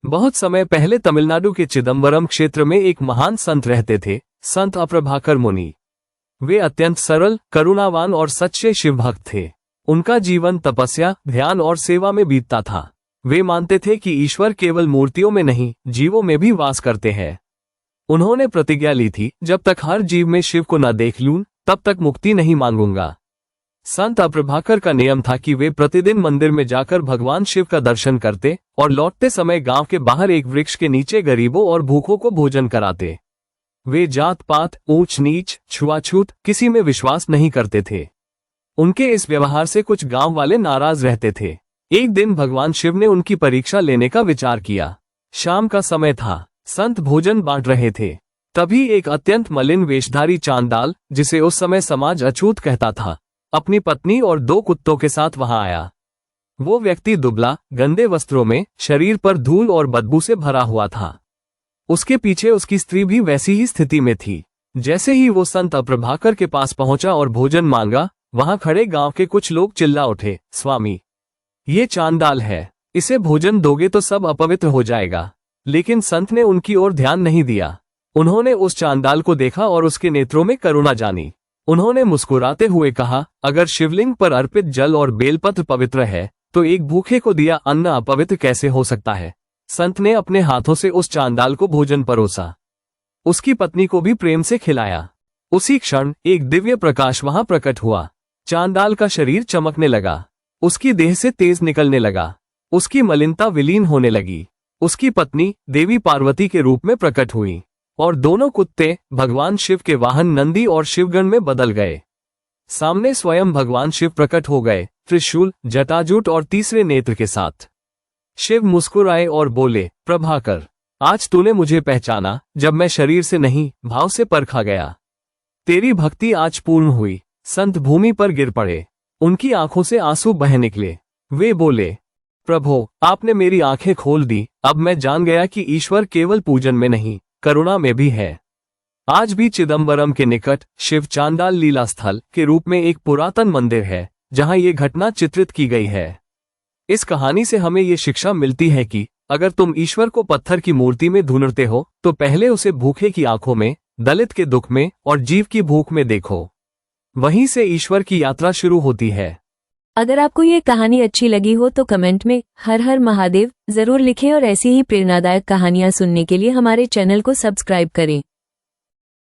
बहुत समय पहले तमिलनाडु के चिदम्बरम क्षेत्र में एक महान संत रहते थे, संत अप्रभाकर मुनि। वे अत्यंत सरल, करुणावान और सच्चे शिव भक्त थे। उनका जीवन तपस्या, ध्यान और सेवा में बीतता था। वे मानते थे कि ईश्वर केवल मूर्तियों में नहीं, जीवों में भी वास करते हैं। उन्होंने प्रतिज्ञा ली थी, जब तक हर जीव में शिव को न देख लूं, तब तक मुक्ति नहीं मांगूंगा। संत अप्रभाकर का नियम था कि वे प्रतिदिन मंदिर में जाकर भगवान शिव का दर्शन करते और लौटते समय गांव के बाहर एक वृक्ष के नीचे गरीबों और भूखों को भोजन कराते। वे जात पात, ऊंच नीच, छुआछूत किसी में विश्वास नहीं करते थे। उनके इस व्यवहार से कुछ गांव वाले नाराज रहते थे। एक दिन भगवान शिव ने उनकी परीक्षा लेने का विचार किया। शाम का समय था, संत भोजन बांट रहे थे। तभी एक अत्यंत मलिन वेशधारी चांडाल, जिसे उस समय समाज अछूत कहता था, अपनी पत्नी और 2 कुत्तों के साथ वहां आया। वो व्यक्ति दुबला, गंदे वस्त्रों में, शरीर पर धूल और बदबू से भरा हुआ था। उसके पीछे उसकी स्त्री भी वैसी ही स्थिति में थी। जैसे ही वो संत अप्रभाकर के पास पहुंचा और भोजन मांगा, वहां खड़े गांव के कुछ लोग चिल्ला उठे, स्वामी, ये चांडाल है, इसे भोजन दोगे तो सब अपवित्र हो जाएगा। लेकिन संत ने उनकी ओर ध्यान नहीं दिया। उन्होंने उस चांडाल को देखा और उसके नेत्रों में करुणा जानी। उन्होंने मुस्कुराते हुए कहा, अगर शिवलिंग पर अर्पित जल और बेलपत्र पवित्र है, तो एक भूखे को दिया अन्न अपवित्र कैसे हो सकता है। संत ने अपने हाथों से उस चांडाल को भोजन परोसा। उसकी पत्नी को भी प्रेम से खिलाया। उसी क्षण एक दिव्य प्रकाश वहां प्रकट हुआ। चांडाल का शरीर चमकने लगा। उसकी देह से तेज निकलने लगा। उसकी मलिनता विलीन होने लगी। उसकी पत्नी देवी पार्वती के रूप में प्रकट हुई और दोनों कुत्ते भगवान शिव के वाहन नंदी और शिवगण में बदल गए। सामने स्वयं भगवान शिव प्रकट हो गए, त्रिशूल, जटाजूट और तीसरे नेत्र के साथ। शिव मुस्कुराए और बोले, प्रभाकर, आज तूने मुझे पहचाना, जब मैं शरीर से नहीं, भाव से परखा गया। तेरी भक्ति आज पूर्ण हुई। संत भूमि पर गिर पड़े। उनकी आंखों से आंसू बह निकले। वे बोले, प्रभो, आपने मेरी आंखें खोल दी। अब मैं जान गया कि ईश्वर केवल पूजन में नहीं, करुणा में भी है। आज भी चिदम्बरम के निकट शिव चांडाल लीला स्थल के रूप में एक पुरातन मंदिर है, जहां ये घटना चित्रित की गई है। इस कहानी से हमें ये शिक्षा मिलती है कि अगर तुम ईश्वर को पत्थर की मूर्ति में ढूंढते हो, तो पहले उसे भूखे की आंखों में, दलित के दुख में और जीव की भूख में देखो। वहीं से ईश्वर की यात्रा शुरू होती है। अगर आपको ये कहानी अच्छी लगी हो तो कमेंट में हर हर महादेव जरूर लिखें और ऐसी ही प्रेरणादायक कहानियां सुनने के लिए हमारे चैनल को सब्सक्राइब करें।